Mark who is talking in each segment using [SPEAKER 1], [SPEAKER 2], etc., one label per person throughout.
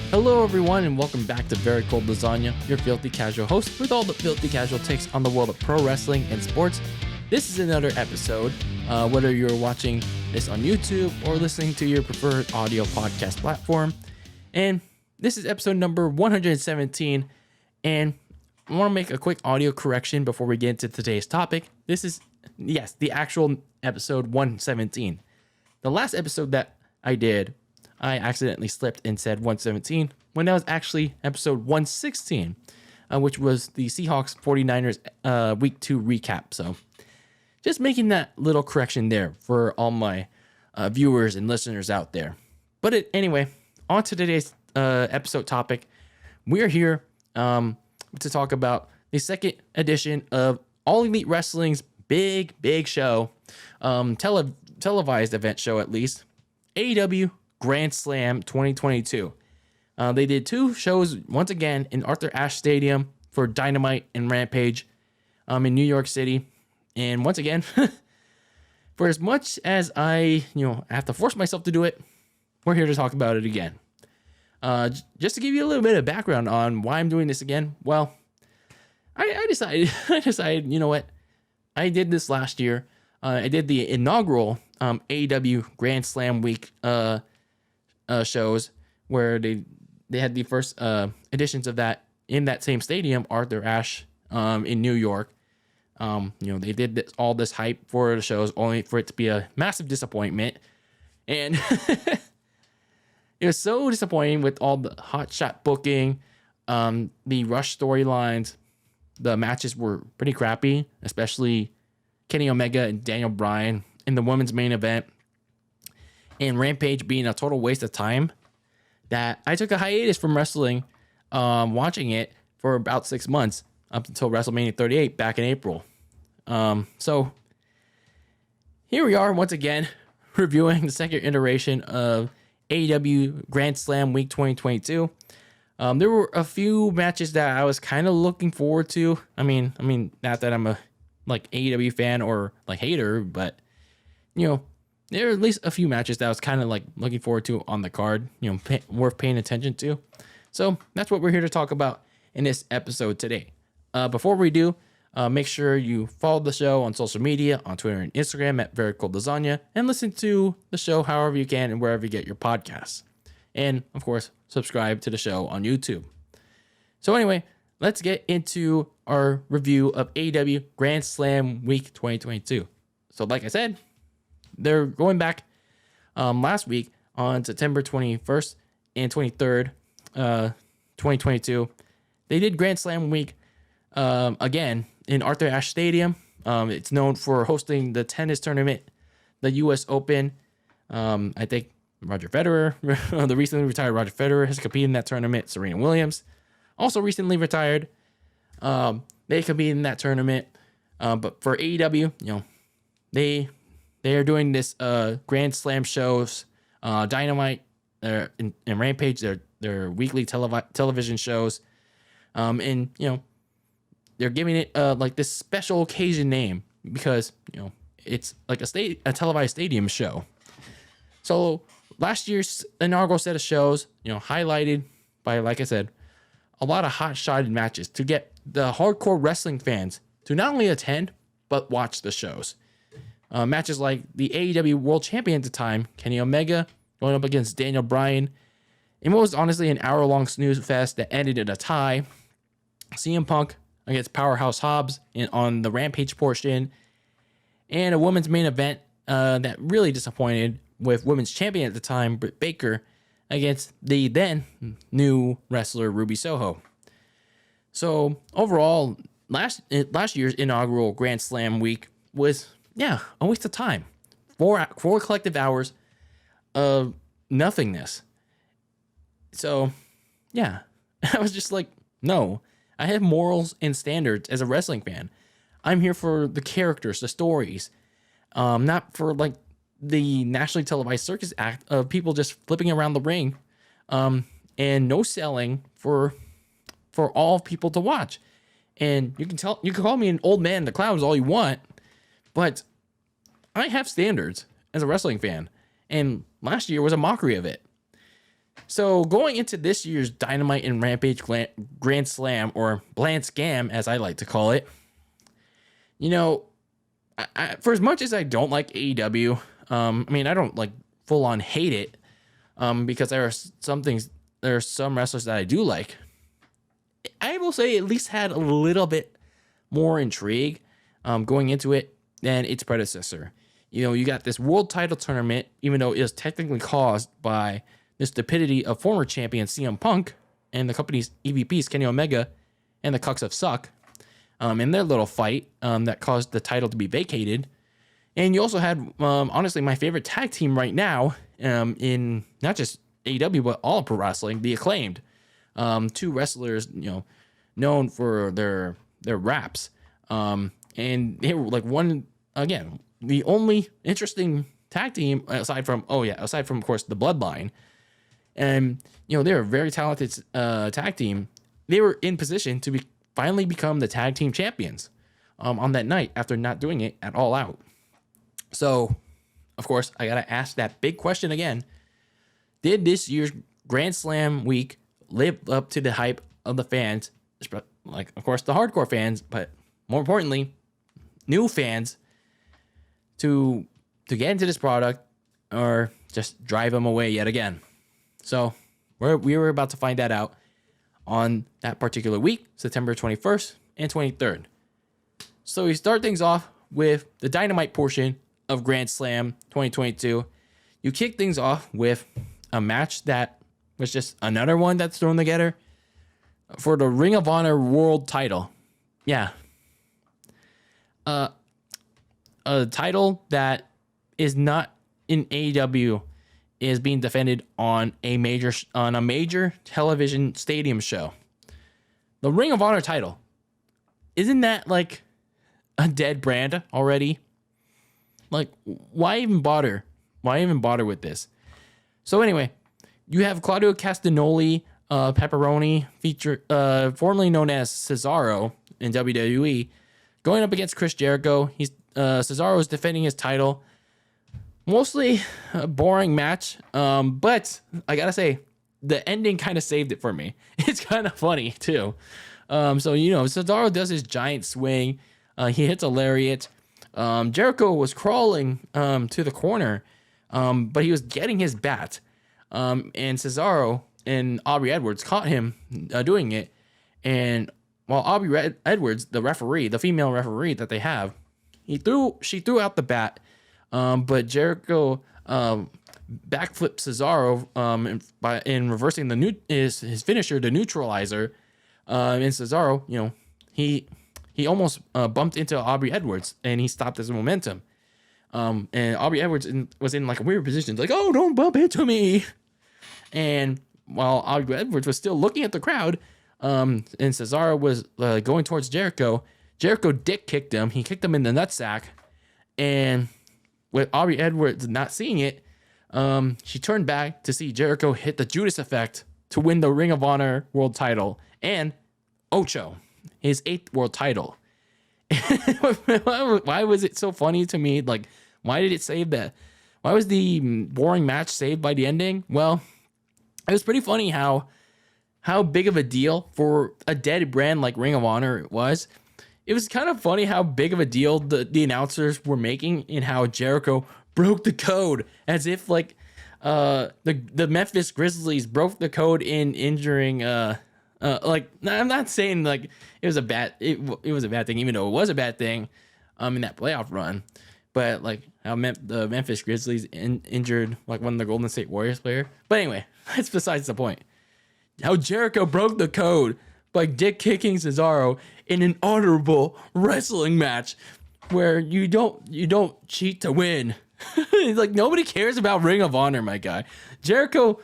[SPEAKER 1] Hello everyone and welcome back to Very Cold Lasagna, your filthy casual host with all the filthy casual takes on the world of pro wrestling and sports. This is another episode, whether you're watching this on YouTube or listening to your preferred audio podcast platform. And this is episode number 117, and I want to make a quick audio correction before we get into today's topic. This is, yes, the actual episode 117. The last episode that I did, I accidentally slipped and said 117 when that was actually episode 116, which was the Seahawks 49ers week 2 recap. So just making that little correction there for all my viewers and listeners out there. But anyway, on to today's episode topic. We're here to talk about the second edition of All Elite Wrestling's big show, televised event show at least, AEW Grand Slam 2022. They did two shows once again in Arthur Ashe Stadium for Dynamite and Rampage in New York City. And once again, for as much as I have to force myself to do it, we're here to talk about it again. Just to give you a little bit of background on why I'm doing this again. Well, I decided, you know what? I did this last year. I did the inaugural AEW Grand Slam week shows where they had the first editions of that in that same stadium, Arthur Ashe, in New York. They did all this hype for the shows only for it to be a massive disappointment. And it was so disappointing with all the hot shot booking, the rush storylines. The matches were pretty crappy, especially Kenny Omega and Daniel Bryan in the women's main event, and Rampage being a total waste of time, that I took a hiatus from wrestling, watching it for about 6 months up until WrestleMania 38 back in April. So here we are once again reviewing the second iteration of AEW Grand Slam Week 2022. There were a few matches that I was kind of looking forward to. I mean, not that I'm a AEW fan or hater, but there are at least a few matches that I was kind of looking forward to on the card, worth paying attention to. So that's what we're here to talk about in this episode today. Before we do, make sure you follow the show on social media, on Twitter and Instagram at Very Cold Lasagna, and listen to the show however you can and wherever you get your podcasts. And of course, subscribe to the show on YouTube. So anyway, let's get into our review of AEW Grand Slam Week 2022. So like I said, they're going back last week on September 21st and 23rd, 2022. They did Grand Slam Week again in Arthur Ashe Stadium. It's known for hosting the tennis tournament, the U.S. Open. I think Roger Federer, the recently retired Roger Federer, has competed in that tournament. Serena Williams, also recently retired. They competed in that tournament. But for AEW, they are doing this Grand Slam shows, Dynamite and Rampage, their weekly television shows, and they're giving it this special occasion name because it's like a televised stadium show. So last year's inaugural set of shows, highlighted by, like I said, a lot of hot-shotted matches to get the hardcore wrestling fans to not only attend but watch the shows. Matches like the AEW World Champion at the time, Kenny Omega, going up against Daniel Bryan, and what was honestly an hour-long snooze fest that ended in a tie. CM Punk against Powerhouse Hobbs on the Rampage portion, and a women's main event that really disappointed with women's champion at the time, Britt Baker, against the then new wrestler Ruby Soho. So overall, last year's inaugural Grand Slam week was a waste of time. Four collective hours of nothingness. So I was just like, no, I have morals and standards as a wrestling fan. I'm here for the characters, the stories, not for the nationally televised circus act of people just flipping around the ring, and no selling for all people to watch. And you can call me an old man in the clouds all you want, but I have standards as a wrestling fan, and last year was a mockery of it. So going into this year's Dynamite and Rampage Grand Slam, or Bland Scam, as I like to call it, you know, for as much as I don't like AEW, I mean, I don't like full on hate it, because there are some wrestlers that I do like. I will say at least had a little bit more intrigue going into it than its predecessor. You know, you got this world title tournament, even though it was technically caused by the stupidity of former champion CM Punk and the company's EVPs Kenny Omega and the Cucks of Suck in their little fight that caused the title to be vacated. And you also had, honestly, my favorite tag team right now in not just AEW, but all of pro wrestling, the Acclaimed. Two wrestlers, you know, known for their raps. And they were like the only interesting tag team aside from, of course, the Bloodline. And, you know, they're a very talented tag team. They were in position to finally become the tag team champions on that night after not doing it at All Out. So, of course, I got to ask that big question again. Did this year's Grand Slam week live up to the hype of the fans? Like, of course, the hardcore fans, but more importantly, new fans to get into this product, or just drive them away yet again? So we were about to find that out on that particular week, September 21st and 23rd. So we start things off with the Dynamite portion of Grand Slam 2022. You kick things off with a match that was just another one that's thrown together for the Ring of Honor World title. Yeah. A title that is not in AEW is being defended on a major television stadium show. The Ring of Honor title. Isn't that like a dead brand already? Like, why even bother? Why even bother with this? So anyway, you have Claudio Castagnoli, Pepperoni, formerly known as Cesaro in WWE, going up against Chris Jericho. Cesaro is defending his title. Mostly a boring match, but I gotta say, the ending kind of saved it for me. It's kind of funny too. So, you know, Cesaro does his giant swing. He hits a lariat. Jericho was crawling to the corner, but he was getting his bat. And Cesaro and Aubrey Edwards caught him doing it. And while Aubrey Edwards, the referee, the female referee that they have, she threw out the bat. But Jericho backflipped Cesaro in reversing his finisher, the neutralizer. And Cesaro, you know, he almost bumped into Aubrey Edwards, and he stopped his momentum. And Aubrey Edwards was in like a weird position, like, "Oh, don't bump into me!" And while Aubrey Edwards was still looking at the crowd, and Cesaro was going towards Jericho, Jericho dick kicked him. He kicked him in the nutsack, and with Aubrey Edwards not seeing it, she turned back to see Jericho hit the Judas effect to win the Ring of Honor World title and Ocho, his 8th world title. Why was it so funny to me? Like, why did it save that? Why was the boring match saved by the ending? Well, it was pretty funny how big of a deal for a dead brand like Ring of Honor it was. It was kind of funny how big of a deal the announcers were making in how Jericho broke the code, as if like the Memphis Grizzlies broke the code in injuring like, I'm not saying like it was a bad thing, even though it was a bad thing in that playoff run, but like how the Memphis Grizzlies injured like one of the Golden State Warriors player. But anyway, that's besides the point. How Jericho broke the code by dick kicking Cesaro in an honorable wrestling match where you don't cheat to win. Like, nobody cares about Ring of Honor, my guy. Jericho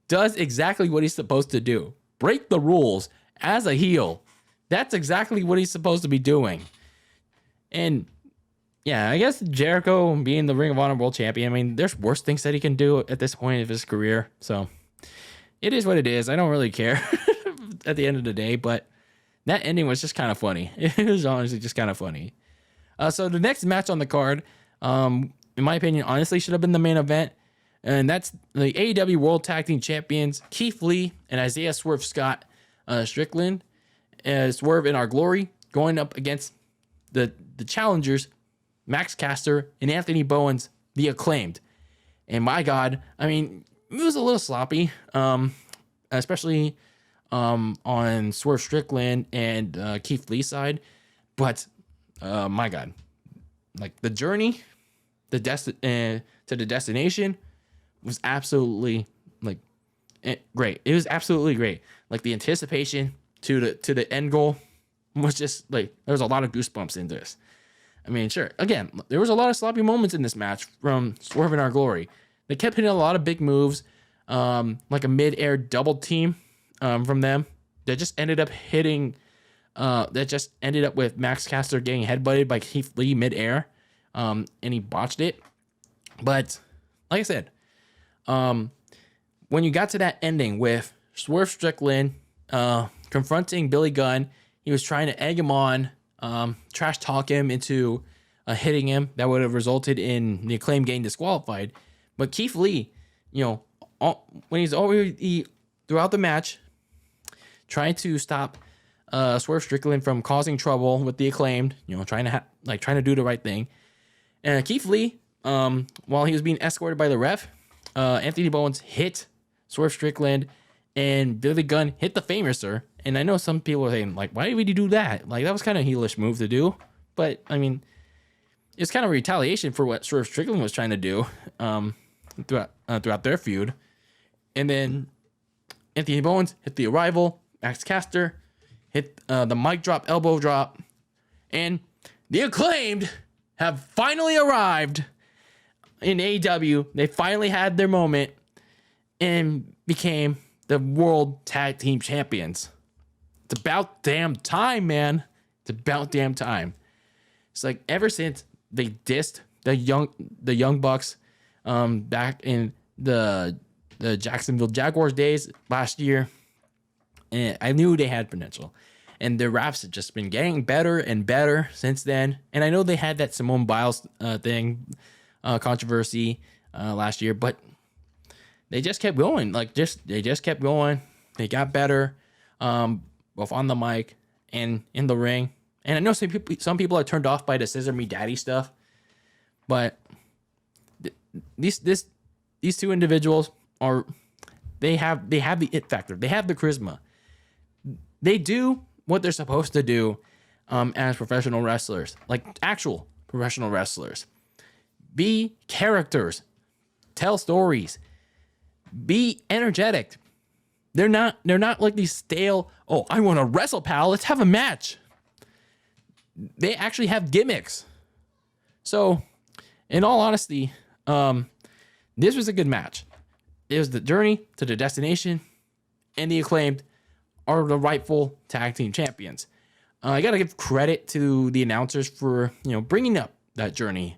[SPEAKER 1] does exactly what he's supposed to do. Break the rules as a heel. That's exactly what he's supposed to be doing. And yeah, I guess Jericho being the Ring of Honor World Champion, I mean, there's worse things that he can do at this point of his career. So it is what it is. I don't really care at the end of the day, but that ending was just kind of funny. It was honestly just kind of funny. So the next match on the card, in my opinion, honestly should have been the main event. And that's the AEW World Tag Team Champions, Keith Lee and Isaiah Swerve Scott Strickland, Swerve in Our Glory, going up against the challengers, Max Caster and Anthony Bowens, the Acclaimed. And my God, I mean, it was a little sloppy, especially on Swerve Strickland and Keith Lee's side. But my God, like the journey, to the destination was absolutely great. It was absolutely great. Like the anticipation to the end goal was just like, there was a lot of goosebumps in this. I mean, sure. Again, there was a lot of sloppy moments in this match from Swerve in Our Glory. They kept hitting a lot of big moves, like a mid-air double team from them. That just ended up with Max Caster getting headbutted by Keith Lee mid-air, and he botched it. But like I said, when you got to that ending with Swerve Strickland confronting Billy Gunn, he was trying to egg him on, trash talk him into hitting him. That would have resulted in the Acclaim getting disqualified. But Keith Lee, when he's already throughout the match trying to stop Swerve Strickland from causing trouble with the Acclaimed, trying to do the right thing. And Keith Lee, while he was being escorted by the ref, Anthony Bowens hit Swerve Strickland and Billy Gunn hit the Famouser. And I know some people are saying, like, why would he do that? Like, that was kind of a heelish move to do. But, I mean, it's kind of a retaliation for what Swerve Strickland was trying to do throughout their feud. And then Anthony Bowens hit the Arrival, Max Caster, hit the mic drop, elbow drop. And the Acclaimed have finally arrived in AEW. They finally had their moment and became the World Tag Team Champions. It's about damn time, man. It's about damn time. It's like ever since they dissed the young Bucks back in the Jacksonville Jaguars days last year, and I knew they had potential. And their raps have just been getting better and better since then. And I know they had that Simone Biles controversy last year, but they just kept going. They just kept going. They got better, both on the mic and in the ring. And I know some people are turned off by the Scissor Me Daddy stuff, but these two individuals they have the it factor. They have the charisma. They do what they're supposed to do as professional wrestlers, like actual professional wrestlers. Be characters, tell stories, be energetic. They're not like these stale, oh, I want to wrestle, pal, let's have a match. They actually have gimmicks. So, in all honesty, this was a good match. It was the journey to the destination, and the Acclaimed are the rightful tag team champions. I got to give credit to the announcers for, bringing up that journey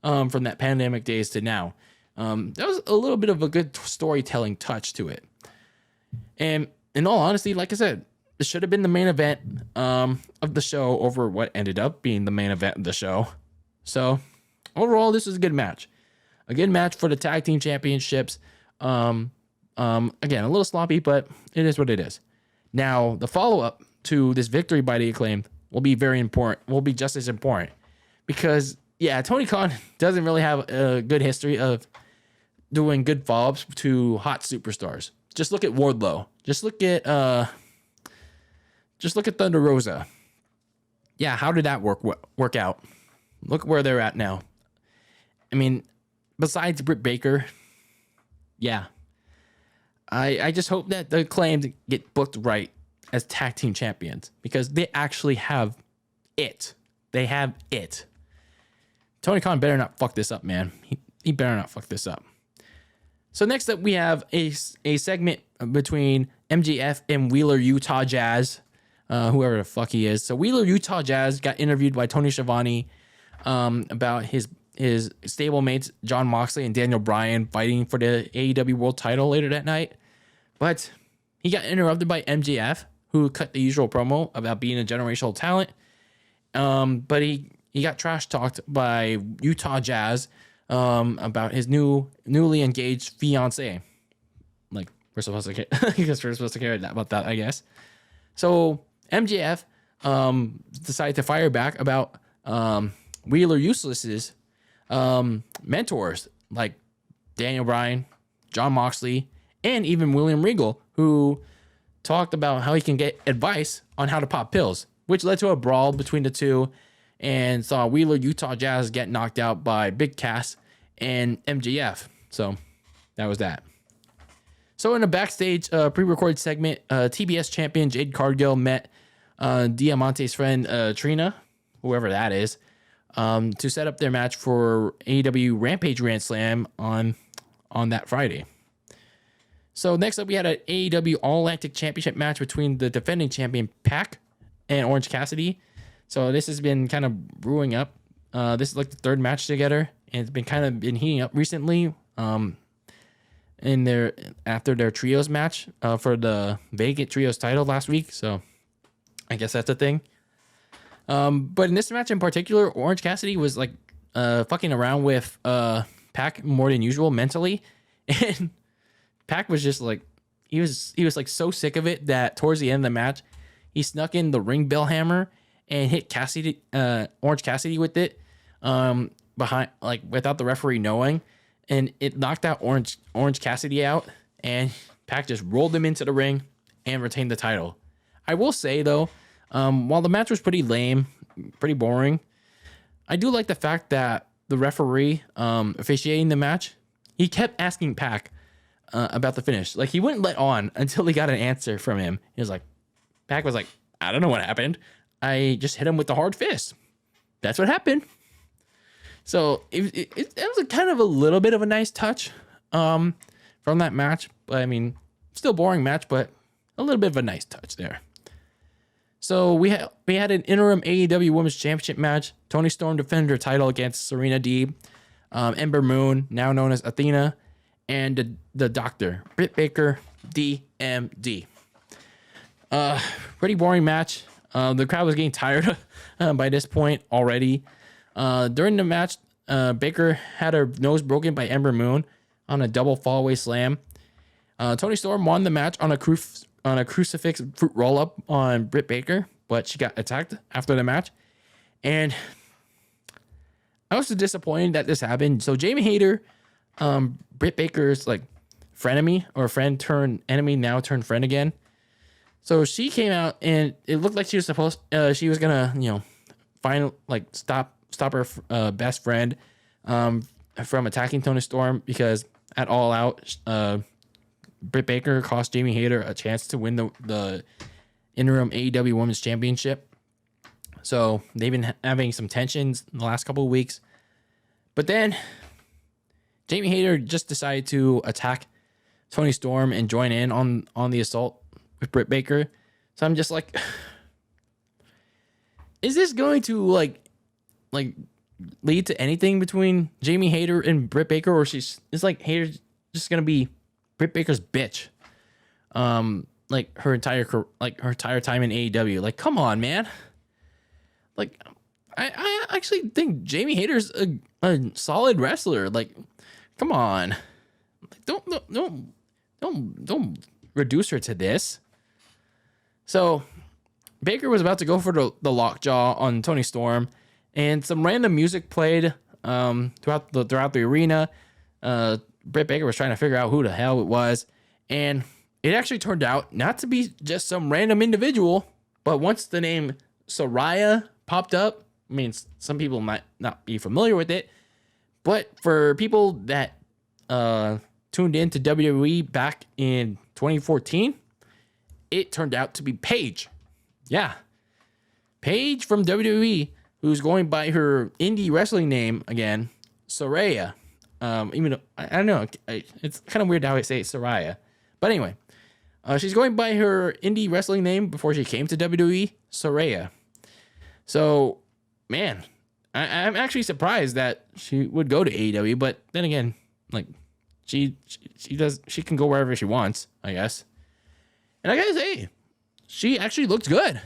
[SPEAKER 1] from that pandemic days to now. That was a little bit of a good storytelling touch to it. And in all honesty, like I said, it should have been the main event of the show over what ended up being the main event of the show. So overall, this was a good match. A good match for the tag team championships. Again, a little sloppy, but it is what it is. Now, the follow-up to this victory by the Acclaimed will be very important, will be just as important. Because, yeah, Tony Khan doesn't really have a good history of doing good follow-ups to hot superstars. Just look at Wardlow. Just look at Thunder Rosa. Yeah, how did that work out? Look where they're at now. I mean, besides Britt Baker, yeah. I just hope that the Acclaimed get booked right as tag team champions, because they actually have it. They have it. Tony Khan better not fuck this up, man. He better not fuck this up. So next up, we have a segment between MJF and Wheeler Utah Jazz, whoever the fuck he is. So Wheeler Utah Jazz got interviewed by Tony Schiavone about his stablemates John Moxley and Daniel Bryan fighting for the AEW World Title later that night. But he got interrupted by MJF, who cut the usual promo about being a generational talent. But he got trash talked by Utah Jazz about his newly engaged fiance. Like, we're supposed to care, because we're supposed to care about that, I guess. So MJF decided to fire back about Wheeler Useless's mentors like Daniel Bryan, John Moxley, and even William Regal, who talked about how he can get advice on how to pop pills, which led to a brawl between the two and saw Wheeler Utah Jazz get knocked out by Big Cass and MJF. So that was that. So in a backstage pre-recorded segment, TBS champion Jade Cargill met Diamante's friend Trina, whoever that is, to set up their match for AEW Rampage Grand Slam on that Friday. So next up, we had an AEW All-Atlantic Championship match between the defending champion Pac and Orange Cassidy. So this has been kind of brewing up. This is like the third match together, and it's been kind of been heating up recently. After their trios match for the vacant trios title last week. So I guess that's a thing. But in this match in particular, Orange Cassidy was like fucking around with Pac more than usual mentally, and Pac was just like he was like so sick of it that towards the end of the match, he snuck in the ring bell hammer and hit Orange Cassidy with it behind, like, without the referee knowing, and it knocked out Orange Cassidy out, and Pac just rolled him into the ring and retained the title. I will say though, while the match was pretty lame, pretty boring, I do like the fact that the referee officiating the match, he kept asking Pac about the finish. Like, he wouldn't let on until he got an answer from him. He was like, Pac was like, I don't know what happened. I just hit him with the hard fist. That's what happened. So it was a kind of a little bit of a nice touch from that match. But I mean, still boring match, but a little bit of a nice touch there. So we had an interim AEW Women's Championship match. Toni Storm defended her title against Serena Deeb, Ember Moon, now known as Athena, and the Doctor, Britt Baker, DMD. Pretty boring match. The crowd was getting tired by this point already. During the match, Baker had her nose broken by Ember Moon on a double fallaway slam. Toni Storm won the match on a crucifix fruit roll-up on Britt Baker, but she got attacked after the match. And I was so disappointed that this happened. So Jamie Hayter, Britt Baker's like frenemy, or friend turned enemy, now turned friend again. So she came out and it looked like she was gonna, stop her best friend from attacking Toni Storm, because at All Out, Britt Baker cost Jamie Hayter a chance to win the interim AEW Women's Championship. So they've been having some tensions in the last couple of weeks. But then Jamie Hayter just decided to attack Toni Storm and join in on the assault with Britt Baker. So I'm just like, is this going to like lead to anything between Jamie Hayter and Britt Baker, or it's like Hayter's just gonna be Britt Baker's bitch, like her entire time in AEW? Like, come on, man. Like, I actually think Jamie Hayter's a solid wrestler. Like, come on, like, don't reduce her to this. So Baker was about to go for the lockjaw on Toni Storm, and some random music played throughout the arena. Britt Baker was trying to figure out who the hell it was, and it actually turned out not to be just some random individual. But once the name Soraya popped up, I mean, some people might not be familiar with it, but for people that tuned in to WWE back in 2014, it turned out to be Paige. Yeah, Paige from WWE, who's going by her indie wrestling name again, Soraya. Even though, I don't know, it's kind of weird how I say it, Soraya. But anyway, she's going by her indie wrestling name before she came to WWE, Soraya. So, man, I'm actually surprised that she would go to AEW. But then again, like, she can go wherever she wants, I guess. And I gotta say, she actually looked good.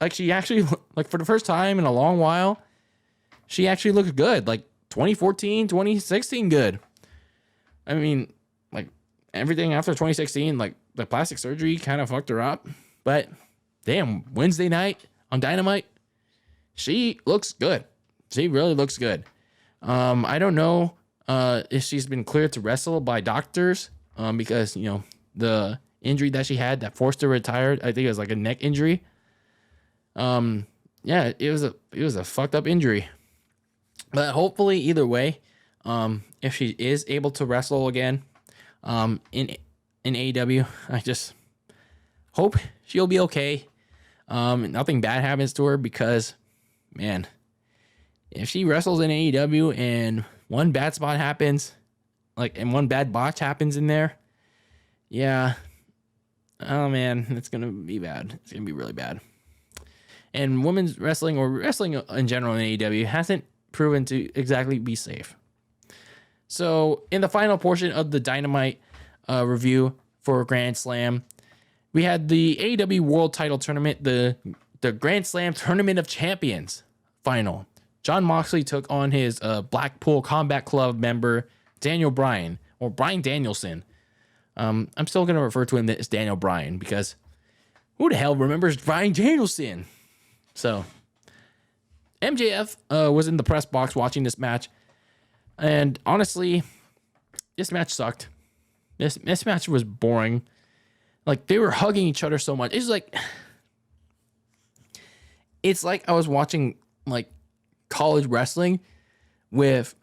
[SPEAKER 1] Like, she actually, like, for the first time in a long while, she actually looked good. Like, 2014, 2016 good. I mean, like everything after 2016, like the plastic surgery kind of fucked her up. But damn, Wednesday night on Dynamite, she looks good. She really looks good. I don't know if she's been cleared to wrestle by doctors because, you know, the injury that she had that forced her to retire, I think it was like a neck injury. Yeah, it was a fucked up injury. But hopefully, either way, if she is able to wrestle again in AEW, I just hope she'll be okay. Nothing bad happens to her because, man, if she wrestles in AEW and one bad spot happens, like, and one bad botch happens in there, yeah, oh man, it's gonna be bad. It's gonna be really bad. And women's wrestling, or wrestling in general in AEW, hasn't proven to exactly be safe. So in the final portion of the Dynamite review for Grand Slam, we had the AEW World Title Tournament, the Grand Slam Tournament of Champions final. Jon Moxley took on his Blackpool Combat Club member, Daniel Bryan, or Bryan Danielson. I'm still going to refer to him as Daniel Bryan because who the hell remembers Bryan Danielson? So MJF was in the press box watching this match. And honestly, this match sucked. This match was boring. Like, they were hugging each other so much. It's like I was watching like college wrestling with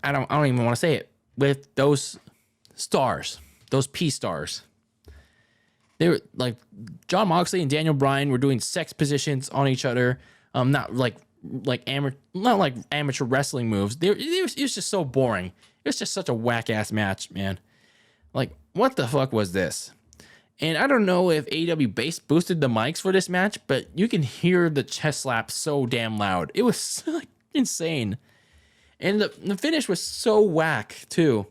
[SPEAKER 1] I don't even want to say it, with those stars, those P stars. They were like Jon Moxley and Daniel Bryan were doing sex positions on each other. Not like amateur wrestling moves. It was just so boring. It was just such a whack ass match, man. Like, what the fuck was this? And I don't know if AEW bass boosted the mics for this match, but you can hear the chest slap so damn loud. It was like insane. And the finish was so whack too.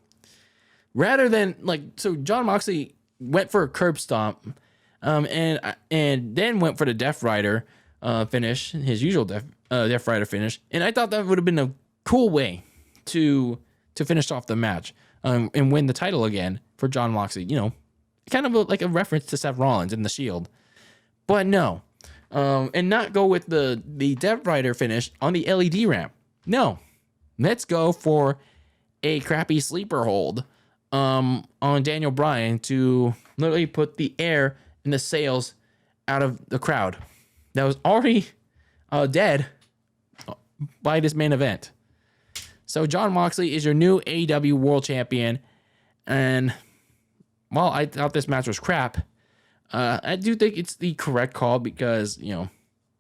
[SPEAKER 1] Rather than so Jon Moxley went for a curb stomp, and then went for the Death Rider finish, his usual Death Rider finish. And I thought that would have been a cool way to finish off the match and win the title again for Jon Moxley. You know, kind of like a reference to Seth Rollins in the Shield. But no, and not go with the Death Rider finish on the LED ramp. No, let's go for a crappy sleeper hold on Daniel Bryan to literally put the air and the sails out of the crowd that was already dead by this main event. So Jon Moxley is your new AEW World Champion, and while I thought this match was crap, I do think it's the correct call because, you know,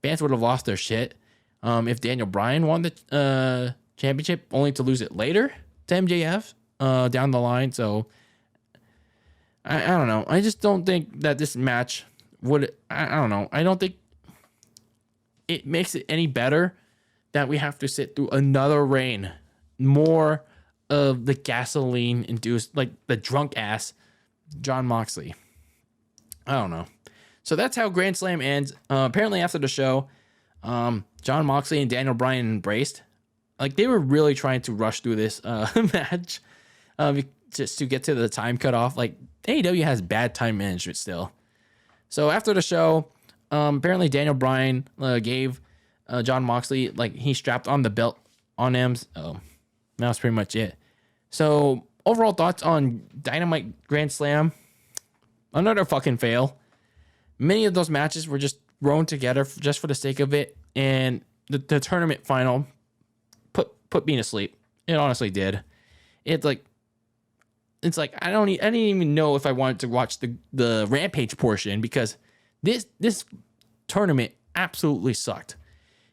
[SPEAKER 1] fans would have lost their shit if Daniel Bryan won the championship only to lose it later to MJF down the line. So I don't know. I just don't think that this match would. I don't know. I don't think it makes it any better that we have to sit through another reign, more of the gasoline induced, like the drunk ass Jon Moxley. I don't know. So that's how Grand Slam ends. Apparently after the show, Jon Moxley and Daniel Bryan embraced. Like, they were really trying to rush through this match just to get to the time cutoff. Like, AEW has bad time management still. So after the show, apparently Daniel Bryan gave Jon Moxley, like, he strapped on the belt on him. That was pretty much it. So overall thoughts on Dynamite Grand Slam? Another fucking fail. Many of those matches were just thrown together just for the sake of it, and the tournament final put me to sleep. It honestly did. It's like I didn't even know if I wanted to watch the Rampage portion because this tournament absolutely sucked.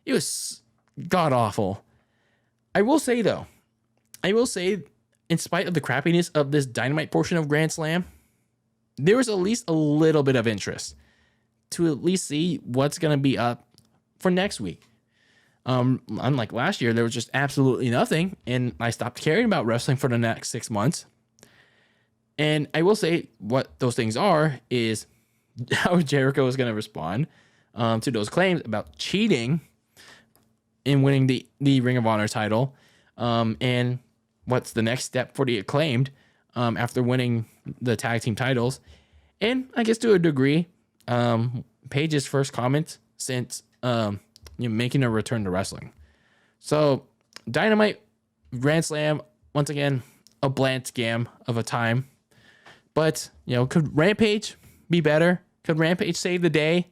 [SPEAKER 1] It was god awful. I will say, in spite of the crappiness of this Dynamite portion of Grand Slam, there was at least a little bit of interest to at least see what's going to be up for next week. Unlike last year, there was just absolutely nothing, and I stopped caring about wrestling for the next 6 months. And I will say what those things are is how Jericho is going to respond to those claims about cheating in winning the Ring of Honor title. And what's the next step for the Acclaimed after winning the tag team titles? And I guess to a degree, Paige's first comment since making a return to wrestling. So Dynamite, Grand Slam, once again, a bland scam of a time. But, could Rampage be better? Could Rampage save the day?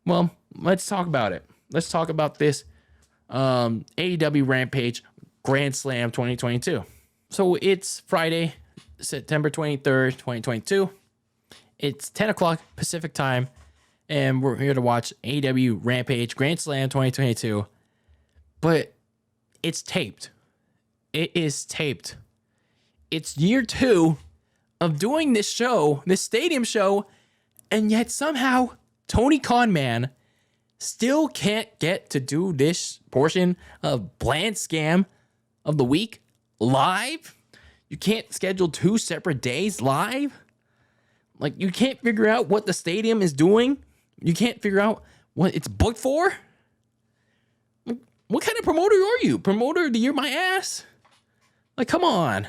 [SPEAKER 1] Well, let's talk about it. Let's talk about this AEW Rampage Grand Slam 2022. So it's Friday, September 23rd, 2022. It's 10 o'clock Pacific time, and we're here to watch AEW Rampage Grand Slam 2022. But it's taped. It is taped. It's year 2 of doing this show, this stadium show, and yet somehow Tony Khanman still can't get to do this portion of bland scam of the week live. You can't schedule 2 separate days live. Like, you can't figure out what the stadium is doing. You can't figure out what it's booked for. What kind of promoter are you? Promoter of the year, my ass? Like, come on.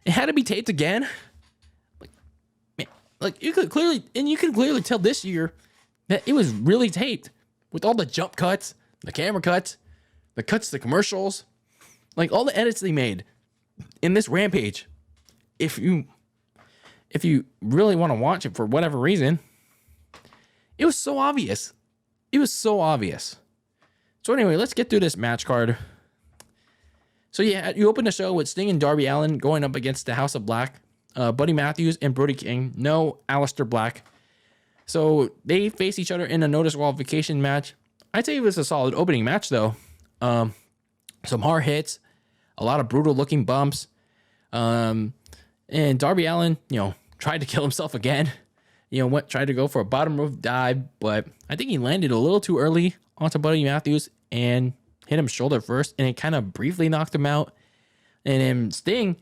[SPEAKER 1] It had to be taped again. Like you could clearly tell this year that it was really taped with all the jump cuts, the camera cuts, the cuts to commercials, like all the edits they made in this Rampage. If you really want to watch it for whatever reason, it was so obvious. It was so obvious. So anyway, let's get through this match card. So yeah, you open the show with Sting and Darby Allin going up against the House of Black, Buddy Matthews and Brody King. No Aleister Black. So they face each other in a no disqualification match. I'd say it was a solid opening match though. Some hard hits, a lot of brutal looking bumps. And Darby Allin, tried to kill himself again. Tried to go for a bottom rope dive, but I think he landed a little too early onto Buddy Matthews and hit him shoulder first, and it kind of briefly knocked him out. And then Sting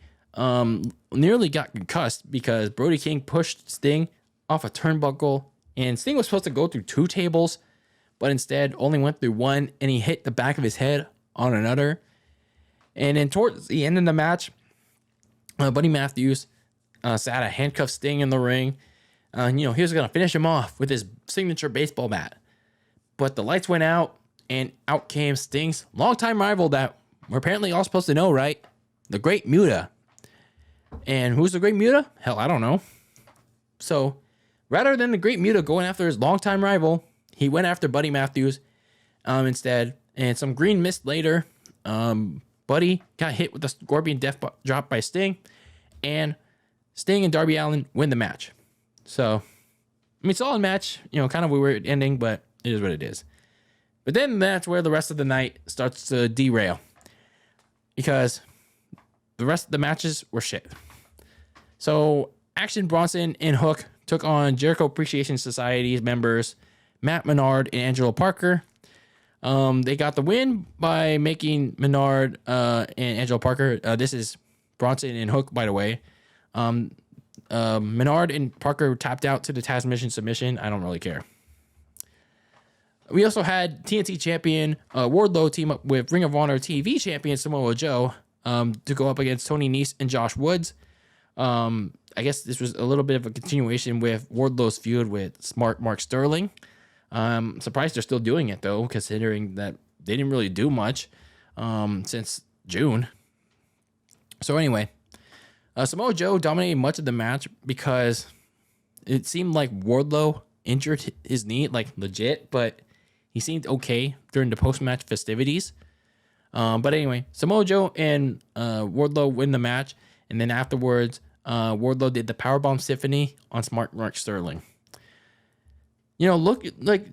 [SPEAKER 1] nearly got concussed because Brody King pushed Sting off a turnbuckle, and Sting was supposed to go through 2 tables, but instead only went through 1, and he hit the back of his head on another. And then towards the end of the match, Buddy Matthews sat a handcuffed Sting in the ring. He was going to finish him off with his signature baseball bat. But the lights went out, and out came Sting's longtime rival that we're apparently all supposed to know, right? The Great Muta. And who's the Great Muta? Hell, I don't know. So, rather than the Great Muta going after his longtime rival, he went after Buddy Matthews instead. And some green mist later, Buddy got hit with the Scorpion Death Drop by Sting. And Sting and Darby Allin win the match. So, solid match. Kind of a weird ending, but it is what it is. But then that's where the rest of the night starts to derail. Because the rest of the matches were shit. So, Action Bronson and Hook took on Jericho Appreciation Society's members, Matt Menard and Angelo Parker. They got the win by making Menard and Angelo Parker. This is Bronson and Hook, by the way. Menard and Parker tapped out to the Tasmanian submission. I don't really care. We also had TNT champion Wardlow team up with Ring of Honor TV champion Samoa Joe to go up against Tony Nese and Josh Woods. I guess this was a little bit of a continuation with Wardlow's feud with Smart Mark Sterling. Surprised they're still doing it though, considering that they didn't really do much since June. So anyway, Samoa Joe dominated much of the match because it seemed like Wardlow injured his knee, like legit, but he seemed okay during the post-match festivities. But anyway, Samoa Joe and Wardlow win the match, and then afterwards, Wardlow did the Powerbomb Symphony on Smart Mark Sterling. Look, like,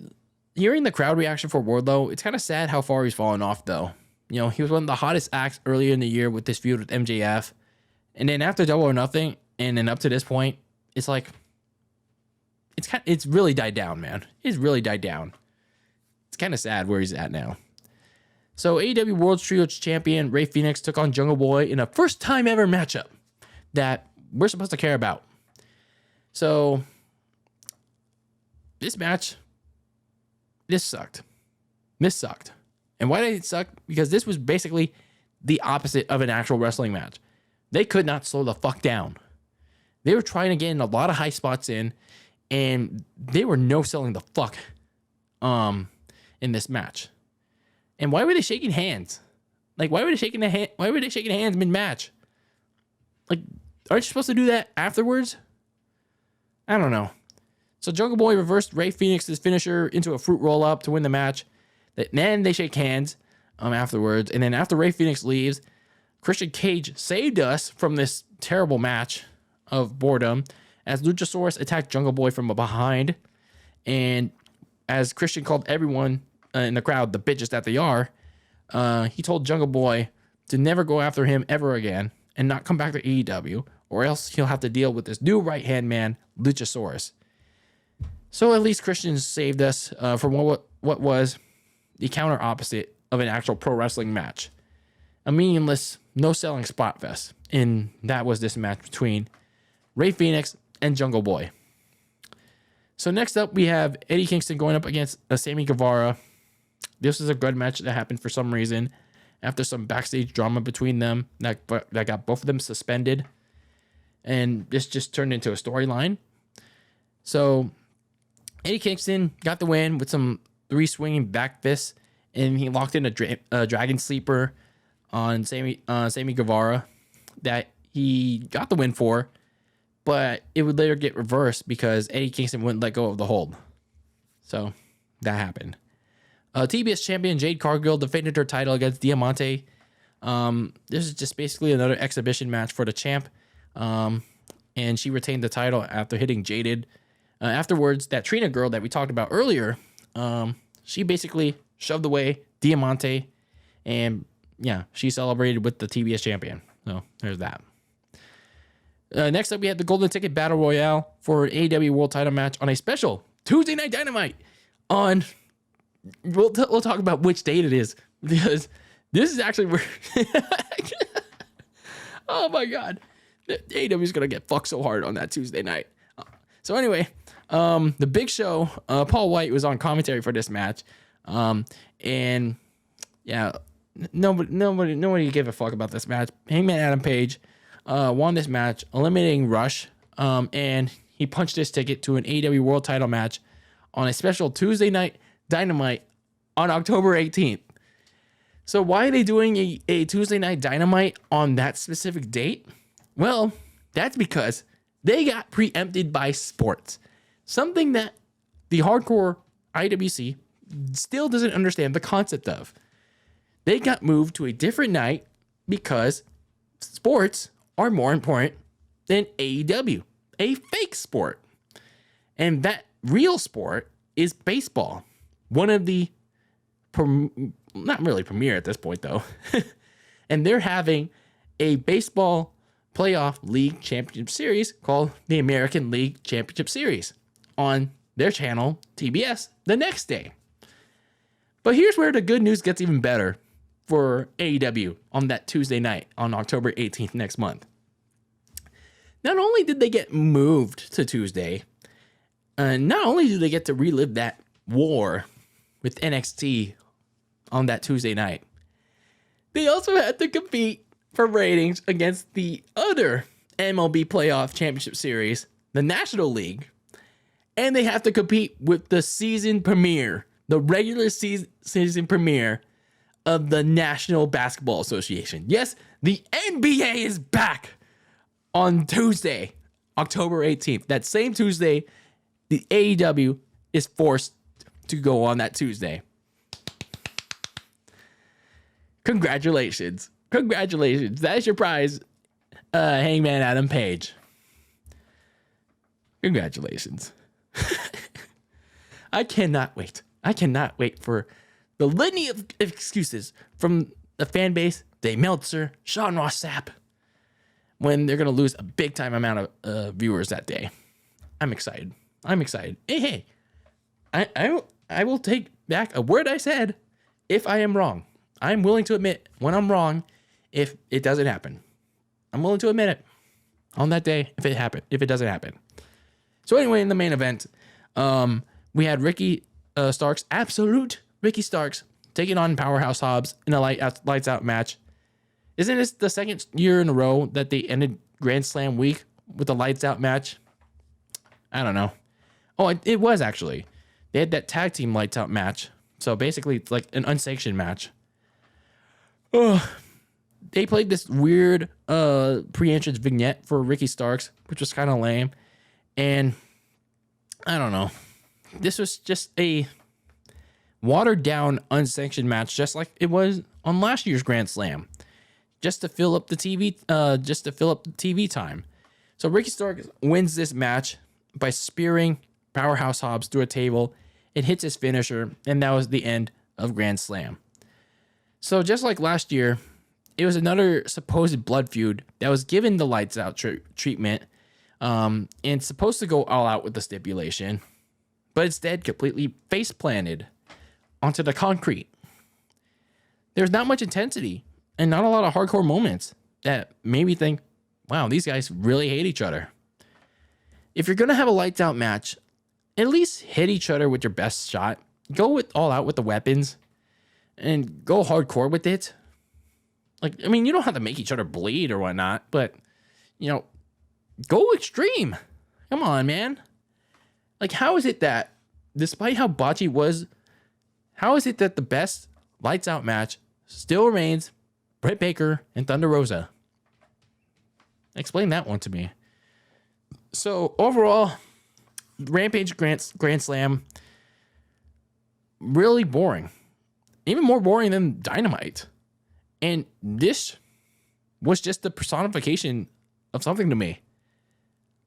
[SPEAKER 1] hearing the crowd reaction for Wardlow, it's kind of sad how far he's fallen off, though. He was one of the hottest acts earlier in the year with this feud with MJF. And then after Double or Nothing, and then up to this point, it's like, it's really died down, man. It's really died down. It's kind of sad where he's at now. So AEW World Trios Champion Rey Fenix took on Jungle Boy in a first time ever matchup that we're supposed to care about. So this match, this sucked. And why did it suck? Because this was basically the opposite of an actual wrestling match. They could not slow the fuck down. They were trying to get in a lot of high spots in, and they were no-selling the fuck in this match. And why were they shaking hands? Like, why were they shaking hands mid-match? Like, aren't you supposed to do that afterwards? I don't know. So Jungle Boy reversed Rey Fenix's finisher into a fruit roll-up to win the match. Then they shake hands afterwards. And then after Rey Fenix leaves, Christian Cage saved us from this terrible match of boredom as Luchasaurus attacked Jungle Boy from behind. And as Christian called everyone in the crowd the bitches that they are, he told Jungle Boy to never go after him ever again and not come back to AEW, or else he'll have to deal with this new right-hand man, Luchasaurus. So at least Christian saved us from what was the counter opposite of an actual pro wrestling match. A meaningless, no-selling spot fest. And that was this match between Rey Fenix and Jungle Boy. So next up, we have Eddie Kingston going up against Sammy Guevara. This is a good match that happened for some reason after some backstage drama between them that got both of them suspended. And this just turned into a storyline. So Eddie Kingston got the win with some 3 swinging back fists, and he locked in a dragon sleeper on Sammy Guevara that he got the win for, but it would later get reversed because Eddie Kingston wouldn't let go of the hold. So that happened. TBS champion Jade Cargill defended her title against Diamante. This is just basically another exhibition match for the champ. And she retained the title after hitting Jaded. Afterwards, that Trina girl that we talked about earlier, she basically shoved away Diamante, and yeah, she celebrated with the TBS champion. So there's that. Next up, we had the Golden Ticket Battle Royale for an AEW World Title match on a special Tuesday Night Dynamite. We'll talk about which date it is, because this is actually where oh my god, AEW is gonna get fucked so hard on that Tuesday night. So anyway, the Big Show, Paul White was on commentary for this match, and yeah, nobody gave a fuck about this match. Hangman Adam Page won this match, eliminating Rush, and he punched his ticket to an AEW World Title match on a special Tuesday Night Dynamite on October 18th. So why are they doing a Tuesday Night Dynamite on that specific date? Well, that's because they got preempted by sports. Something that the hardcore IWC still doesn't understand the concept of. They got moved to a different night because sports are more important than AEW, a fake sport. And that real sport is baseball. One of the, not really premier at this point though. And they're having a baseball playoff league championship series called the American League Championship Series on their channel, TBS, the next day. But here's where the good news gets even better for AEW on that Tuesday night on October 18th next month. Not only did they get moved to Tuesday, not only do they get to relive that war with NXT on that Tuesday night, they also had to compete for ratings against the other MLB Playoff Championship Series, the National League, and they have to compete with the season premiere, the regular season premiere of the National Basketball Association. Yes, the NBA is back on Tuesday, October 18th. That same Tuesday, the AEW is forced to go on that Tuesday. Congratulations. Congratulations. That is your prize, Hangman Adam Page. Congratulations. I cannot wait. I cannot wait for the litany of excuses from the fan base, Dave Meltzer, Sean Ross Sapp, when they're going to lose a big time amount of viewers that day. I'm excited. I'm excited. Hey, I will take back a word I said if I am wrong. I'm willing to admit when I'm wrong if it doesn't happen. I'm willing to admit it on that day if it doesn't happen. So anyway, in the main event, we had Ricky Starks, absolute Ricky Starks, taking on Powerhouse Hobbs in a lights out match. Isn't this the second year in a row that they ended Grand Slam week with a lights out match? I don't know. Oh, it was actually. They had that tag team lights out match. So basically, it's like an unsanctioned match. Oh, they played this weird pre-entrance vignette for Ricky Starks, which was kind of lame. And I don't know. This was just a watered down, unsanctioned match, just like it was on last year's Grand Slam, just to fill up the TV time. So Ricky Starks wins this match by spearing Powerhouse Hobbs through a table. It hits his finisher, and that was the end of Grand Slam. So just like last year, it was another supposed blood feud that was given the lights out treatment, and supposed to go all out with the stipulation, but instead completely face planted onto the concrete. There's not much intensity and not a lot of hardcore moments that made me think, wow, these guys really hate each other. If you're going to have a lights out match, at least hit each other with your best shot. Go all out with the weapons and go hardcore with it. Like, I mean, you don't have to make each other bleed or whatnot, but, go extreme. Come on, man. Like, how is it that, despite how botchy was, how is it that the best lights out match still remains Britt Baker and Thunder Rosa? Explain that one to me. So, overall, Rampage Grand Slam, really boring. Even more boring than Dynamite. And this was just the personification of something to me.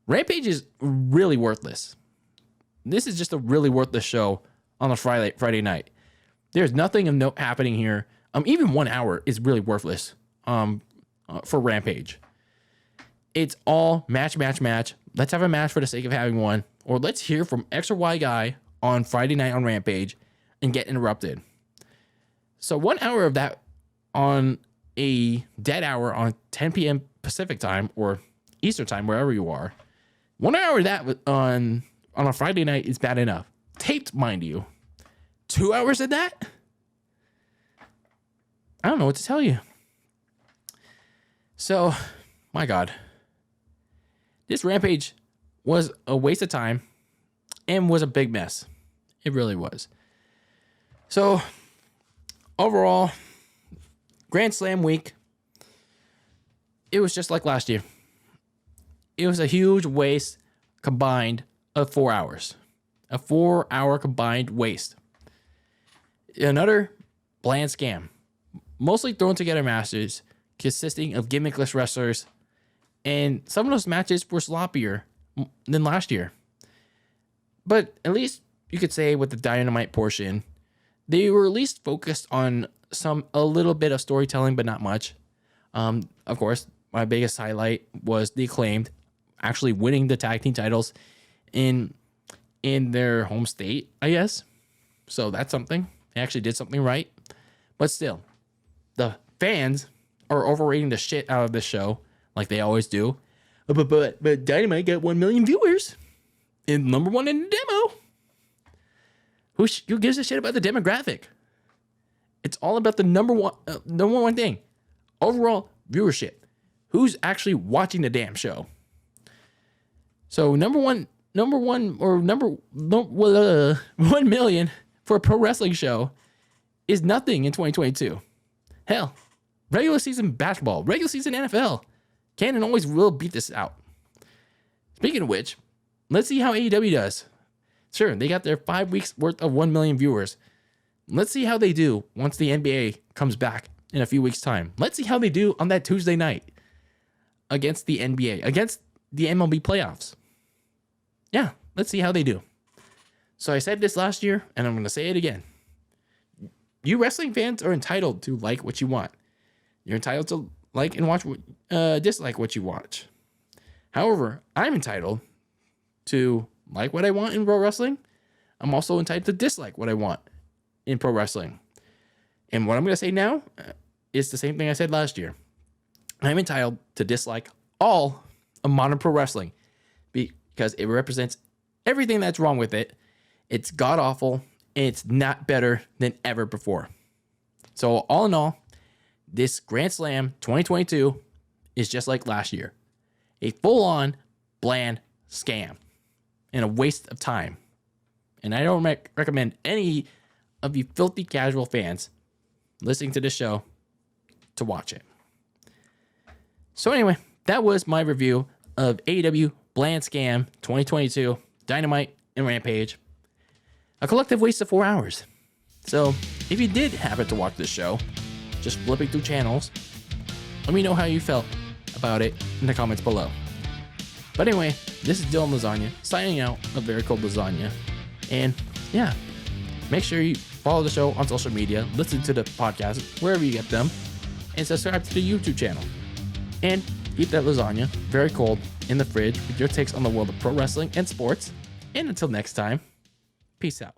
[SPEAKER 1] Rampage is really worthless. This is just a really worthless show on a Friday night. There's nothing of note happening here. Even 1 hour is really worthless for Rampage. It's all match. Let's have a match for the sake of having one. Or let's hear from X or Y guy on Friday night on Rampage and get interrupted. So 1 hour of that on a dead hour on 10 p.m. Pacific time or Eastern time, wherever you are. 1 hour of that on a Friday night is bad enough. Taped, mind you. 2 hours of that? I don't know what to tell you. So, my God. This Rampage was a waste of time and was a big mess. It really was. So, overall, Grand Slam week, it was just like last year. It was a huge waste combined of 4 hours. A 4 hour combined waste. Another bland scam. Mostly thrown together matches consisting of gimmickless wrestlers, and some of those matches were sloppier than last year. But at least you could say with the Dynamite portion, they were at least focused on a little bit of storytelling, but not much. Of course, my biggest highlight was the Acclaimed actually winning the tag team titles in their home state, I guess. So that's something. They actually did something right. But still, the fans are overrating the shit out of this show, like they always do. But Dynamite got 1 million viewers and number one in the demo. Who gives a shit about the demographic? It's all about the number one thing. Overall viewership. Who's actually watching the damn show? So 1 million for a pro wrestling show is nothing in 2022. Hell, regular season basketball, regular season NFL can and always will beat this out. Speaking of which, let's see how AEW does. Sure, they got their 5 weeks worth of 1 million viewers. Let's see how they do once the NBA comes back in a few weeks' time. Let's see how they do on that Tuesday night against the NBA, against the MLB playoffs. Yeah, let's see how they do. So I said this last year, and I'm going to say it again. You wrestling fans are entitled to like what you want. You're entitled to like and watch, dislike what you watch. However, I'm entitled to like what I want in pro wrestling. I'm also entitled to dislike what I want in pro wrestling. And what I'm going to say now is the same thing I said last year. I'm entitled to dislike all of modern pro wrestling because it represents everything that's wrong with it. It's god awful and it's not better than ever before. So all in all, this Grand Slam 2022 is just like last year. A full-on bland scam and a waste of time. And I don't recommend any of you filthy casual fans listening to this show to watch it. So anyway, that was my review of AEW Bland Scam 2022, Dynamite and Rampage. A collective waste of 4 hours. So if you did happen to watch this show, just flipping through channels, let me know how you felt about it in the comments below. But anyway, this is DylanLasagna signing out of Very Cold Lasagna. And yeah, make sure you follow the show on social media, listen to the podcast wherever you get them, and subscribe to the YouTube channel. And keep that lasagna very cold in the fridge with your takes on the world of pro wrestling and sports. And until next time, peace out.